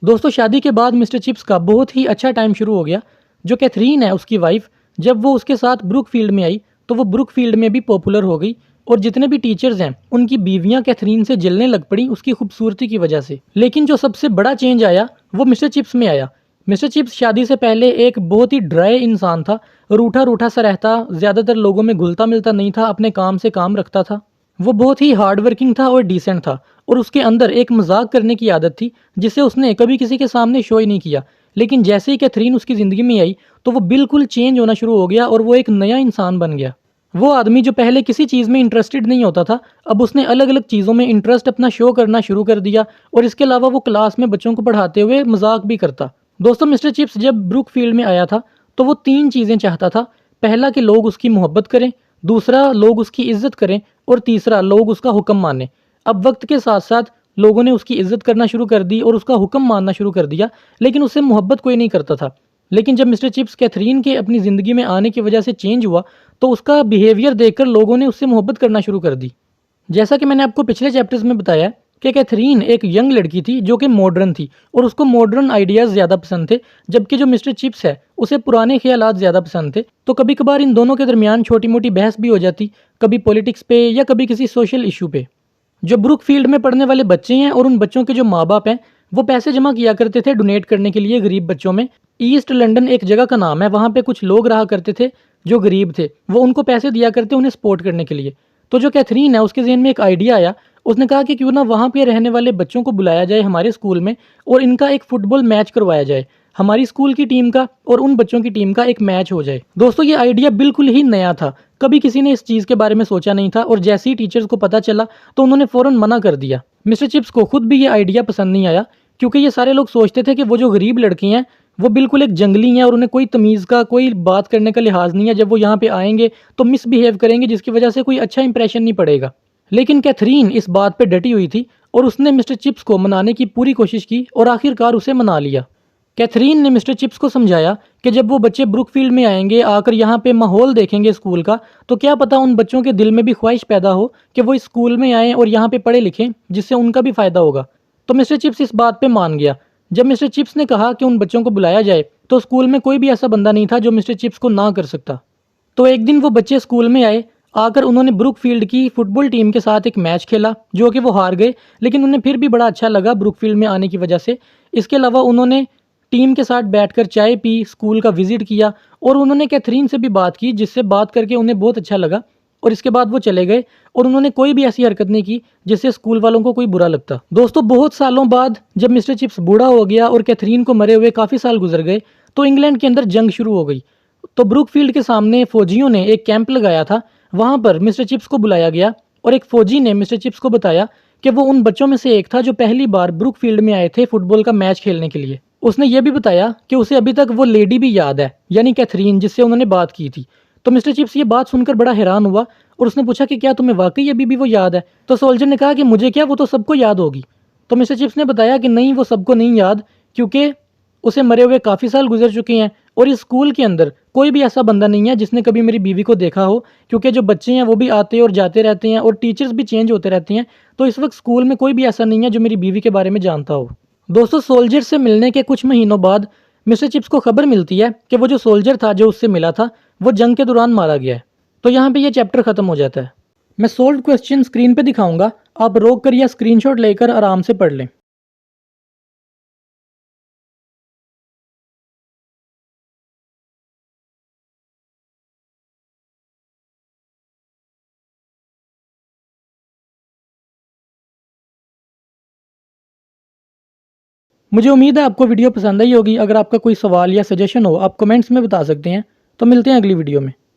दोस्तों शादी के बाद मिस्टर चिप्स का बहुत ही अच्छा टाइम शुरू हो गया। जो कैथरीन है उसकी वाइफ, जब वो उसके साथ ब्रुकफील्ड में आई तो वो ब्रुकफील्ड में भी पॉपुलर हो गई और जितने भी टीचर्स हैं उनकी बीवियां कैथरीन से जलने लग पड़ी उसकी खूबसूरती की वजह से। लेकिन जो सबसे बड़ा चेंज आया वो मिस्टर चिप्स में आया। मिस्टर चिप्स शादी से पहले एक बहुत ही ड्राई इंसान था, रूठा रूठा सा रहता, ज़्यादातर लोगों में घुलता मिलता नहीं था, अपने काम से काम रखता था। वो बहुत ही हार्ड वर्किंग था और डिसेंट था और उसके अंदर एक मजाक करने की आदत थी जिसे उसने कभी किसी के सामने शो ही नहीं किया। लेकिन जैसे ही कैथरीन उसकी ज़िंदगी में आई तो वो बिल्कुल चेंज होना शुरू हो गया और वो एक नया इंसान बन गया। वो आदमी जो पहले किसी चीज़ में इंटरेस्टेड नहीं होता था, अब उसने अलग अलग चीज़ों में इंटरेस्ट अपना शो करना शुरू कर दिया और इसके अलावा वो क्लास में बच्चों को पढ़ाते हुए मजाक भी करता। दोस्तों मिस्टर चिप्स जब ब्रुकफील्ड में आया था तो वो 3 चीज़ें चाहता था। पहला कि लोग उसकी मोहब्बत करें, दूसरा लोग उसकी इज्जत करें और तीसरा लोग उसका हुक्म माने। अब वक्त के साथ साथ लोगों ने उसकी इज्जत करना शुरू कर दी और उसका हुक्म मानना शुरू कर दिया, लेकिन उससे मोहब्बत कोई नहीं करता था। लेकिन जब मिस्टर चिप्स कैथरीन के अपनी ज़िंदगी में आने की वजह से चेंज हुआ तो उसका बिहेवियर देखकर लोगों ने उससे मोहब्बत करना शुरू कर दी। जैसा कि मैंने आपको पिछले चैप्टर्स में बताया कि कैथरीन एक यंग लड़की थी जो कि मॉडर्न थी और उसको मॉडर्न आइडियाज़ ज़्यादा पसंद थे, जबकि जो मिस्टर चिप्स है उसे पुराने ख्यालात ज़्यादा पसंद थे। तो कभी कभार इन दोनों के दरमियान छोटी मोटी बहस भी हो जाती, कभी पॉलिटिक्स पे या कभी किसी सोशल इशू पे। जो ब्रुकफील्ड में पढ़ने वाले बच्चे हैं और उन बच्चों के जो माँ बाप हैं वो पैसे जमा किया करते थे डोनेट करने के लिए गरीब बच्चों में। ईस्ट लंदन एक जगह का नाम है, वहाँ पे कुछ लोग रहा करते थे जो गरीब थे, वो उनको पैसे दिया करते उन्हें सपोर्ट करने के लिए। तो जो कैथरीन है उसके जहन में एक आइडिया आया, उसने कहा कि क्यों ना वहाँ पे रहने वाले बच्चों को बुलाया जाए हमारे स्कूल में और इनका एक फुटबॉल मैच करवाया जाए। हमारी स्कूल की टीम का और उन बच्चों की टीम का एक मैच हो जाए। दोस्तों ये आइडिया बिल्कुल ही नया था, कभी किसी ने इस चीज़ के बारे में सोचा नहीं था और जैसे ही टीचर्स को पता चला तो उन्होंने फ़ौरन मना कर दिया। मिस्टर चिप्स को खुद भी ये आइडिया पसंद नहीं आया क्योंकि ये सारे लोग सोचते थे कि वो जो गरीब लड़की हैं वो बिल्कुल एक जंगली हैं और उन्हें कोई तमीज़ का, कोई बात करने का लिहाज नहीं है। जब वो यहाँ पे आएंगे तो मिसबिहेव करेंगे जिसकी वजह से कोई अच्छा इंप्रेशन नहीं पड़ेगा। लेकिन कैथरीन इस बात पे डटी हुई थी और उसने मिस्टर चिप्स को मनाने की पूरी कोशिश की और आखिरकार उसे मना लिया। कैथरीन ने मिस्टर चिप्स को समझाया कि जब वो बच्चे ब्रुकफील्ड में आएंगे, आकर यहाँ पे माहौल देखेंगे स्कूल का, तो क्या पता उन बच्चों के दिल में भी ख्वाहिश पैदा हो कि वो इस स्कूल में आएँ और यहाँ पे पढ़े लिखें, जिससे उनका भी फ़ायदा होगा। तो मिस्टर चिप्स इस बात पे मान गया। जब मिस्टर चिप्स ने कहा कि उन बच्चों को बुलाया जाए तो स्कूल में कोई भी ऐसा बंदा नहीं था जो मिस्टर चिप्स को ना कर सकता। तो एक दिन वो बच्चे स्कूल में आए, आकर उन्होंने ब्रुकफील्ड की फुटबॉल टीम के साथ एक मैच खेला जो कि वो हार गए, लेकिन उन्हें फिर भी बड़ा अच्छा लगा ब्रुकफील्ड में आने की वजह से। इसके अलावा उन्होंने टीम के साथ बैठकर चाय पी, स्कूल का विजिट किया और उन्होंने कैथरीन से भी बात की, जिससे बात करके उन्हें बहुत अच्छा लगा। और इसके बाद वो चले गए और उन्होंने कोई भी ऐसी हरकत नहीं की जिससे स्कूल वालों को कोई बुरा लगता। दोस्तों बहुत सालों बाद जब मिस्टर चिप्स बूढ़ा हो गया और कैथरीन को मरे हुए काफ़ी साल गुजर गए तो इंग्लैंड के अंदर जंग शुरू हो गई। तो ब्रुकफील्ड के सामने फौजियों ने एक कैंप लगाया था, वहाँ पर मिस्टर चिप्स को बुलाया गया और एक फौजी ने मिस्टर चिप्स को बताया कि वो उन बच्चों में से एक था जो पहली बार ब्रुकफील्ड में आए थे फुटबॉल का मैच खेलने के लिए। उसने ये भी बताया कि उसे अभी तक वो लेडी भी याद है, यानी कैथरीन, जिससे उन्होंने बात की थी। तो मिस्टर चिप्स ये बात सुनकर बड़ा हैरान हुआ और उसने पूछा कि क्या तुम्हें वाकई अभी भी वो याद है? तो सोल्जर ने कहा कि मुझे क्या, वो तो सबको याद होगी। तो मिस्टर चिप्स ने बताया कि नहीं, वो सबको नहीं याद, क्योंकि उसे मरे हुए काफ़ी साल गुजर चुके हैं और इस स्कूल के अंदर कोई भी ऐसा बंदा नहीं है जिसने कभी मेरी बीवी को देखा हो, क्योंकि जो बच्चे हैं वो भी आते और जाते रहते हैं और टीचर्स भी चेंज होते रहते हैं। तो इस वक्त स्कूल में कोई भी ऐसा नहीं है जो मेरी बीवी के बारे में जानता हो। दोस्तों सोल्जर से मिलने के कुछ महीनों बाद मिस्टर चिप्स को खबर मिलती है कि वो जो सोल्जर था जो उससे मिला था वो जंग के दौरान मारा गया है। तो यहाँ पे ये चैप्टर खत्म हो जाता है। मैं सोल्व क्वेश्चन स्क्रीन पे दिखाऊंगा, आप रोक कर या स्क्रीनशॉट लेकर आराम से पढ़ लें। मुझे उम्मीद है आपको वीडियो पसंद आई होगी। अगर आपका कोई सवाल या सजेशन हो आप कमेंट्स में बता सकते हैं। तो मिलते हैं अगली वीडियो में।